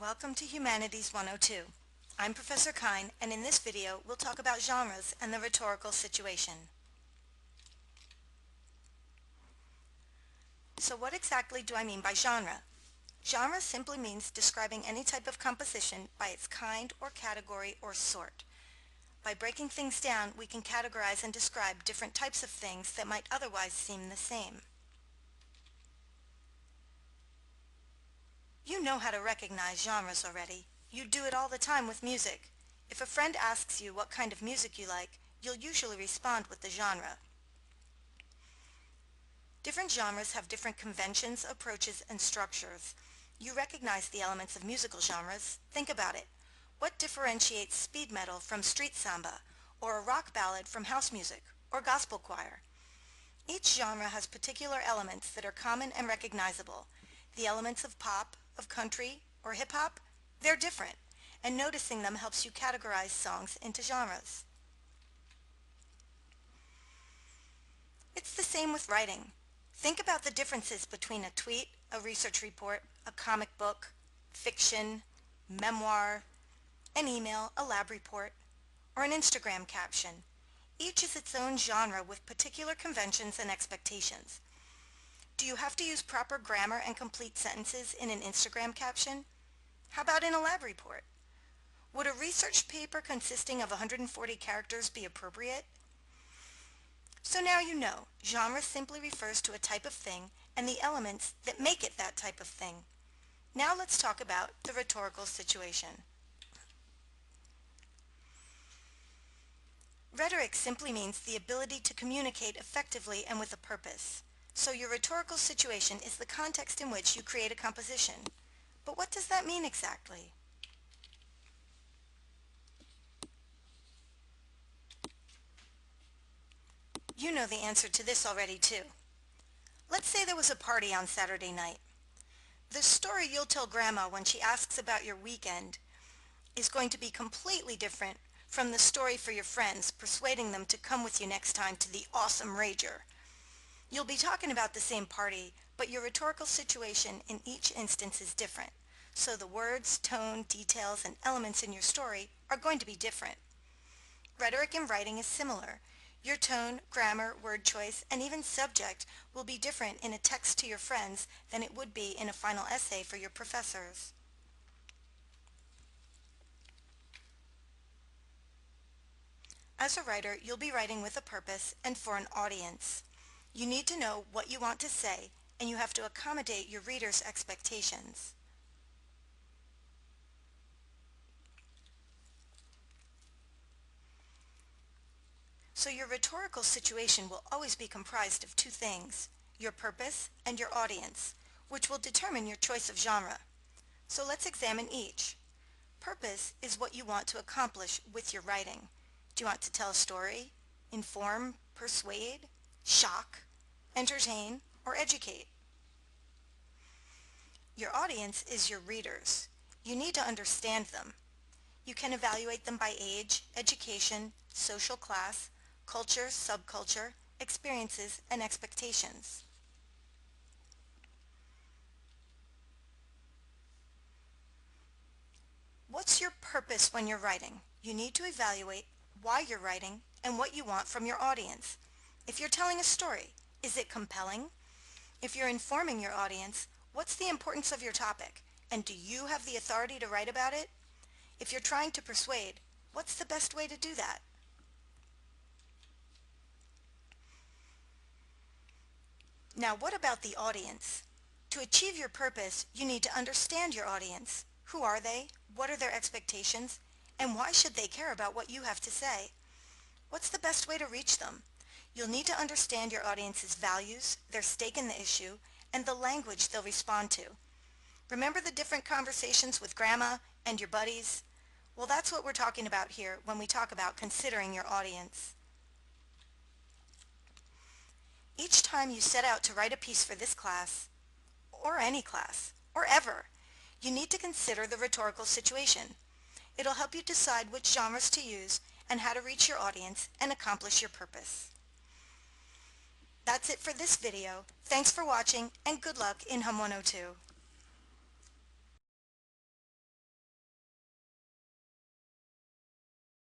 Welcome to Humanities 102. I'm Professor Kine, and in this video we'll talk about genres and the rhetorical situation. So what exactly do I mean by genre? Genre simply means describing any type of composition by its kind or category or sort. By breaking things down, we can categorize and describe different types of things that might otherwise seem the same. You know how to recognize genres already. You do it all the time with music. If a friend asks you what kind of music you like, you'll usually respond with the genre. Different genres have different conventions, approaches, and structures. You recognize the elements of musical genres. Think about it. What differentiates speed metal from street samba, or a rock ballad from house music, or gospel choir? Each genre has particular elements that are common and recognizable. The elements of pop, of country, or hip-hop, they're different, and noticing them helps you categorize songs into genres. It's the same with writing. Think about the differences between a tweet, a research report, a comic book, fiction, memoir, an email, a lab report, or an Instagram caption. Each is its own genre with particular conventions and expectations. Do you have to use proper grammar and complete sentences in an Instagram caption? How about in a lab report? Would a research paper consisting of 140 characters be appropriate? So now you know, genre simply refers to a type of thing and the elements that make it that type of thing. Now let's talk about the rhetorical situation. Rhetoric simply means the ability to communicate effectively and with a purpose. So your rhetorical situation is the context in which you create a composition. But what does that mean exactly? You know the answer to this already too. Let's say there was a party on Saturday night. The story you'll tell Grandma when she asks about your weekend is going to be completely different from the story for your friends, persuading them to come with you next time to the awesome rager. You'll be talking about the same party, but your rhetorical situation in each instance is different. So the words, tone, details, and elements in your story are going to be different. Rhetoric in writing is similar. Your tone, grammar, word choice, and even subject will be different in a text to your friends than it would be in a final essay for your professors. As a writer, you'll be writing with a purpose and for an audience. You need to know what you want to say, and you have to accommodate your reader's expectations. So your rhetorical situation will always be comprised of two things, your purpose and your audience, which will determine your choice of genre. So let's examine each. Purpose is what you want to accomplish with your writing. Do you want to tell a story, inform, persuade, shock, entertain, or educate? Your audience is your readers. You need to understand them. You can evaluate them by age, education, social class, culture, subculture, experiences, and expectations. What's your purpose when you're writing? You need to evaluate why you're writing and what you want from your audience. If you're telling a story, is it compelling? If you're informing your audience, what's the importance of your topic? And do you have the authority to write about it? If you're trying to persuade, what's the best way to do that? Now, what about the audience? To achieve your purpose, you need to understand your audience. Who are they? What are their expectations? And why should they care about what you have to say? What's the best way to reach them? You'll need to understand your audience's values, their stake in the issue, and the language they'll respond to. Remember the different conversations with Grandma and your buddies? Well, that's what we're talking about here when we talk about considering your audience. Each time you set out to write a piece for this class, or any class, or ever, you need to consider the rhetorical situation. It'll help you decide which genres to use and how to reach your audience and accomplish your purpose. That's it for this video. Thanks for watching and good luck in Hum 102.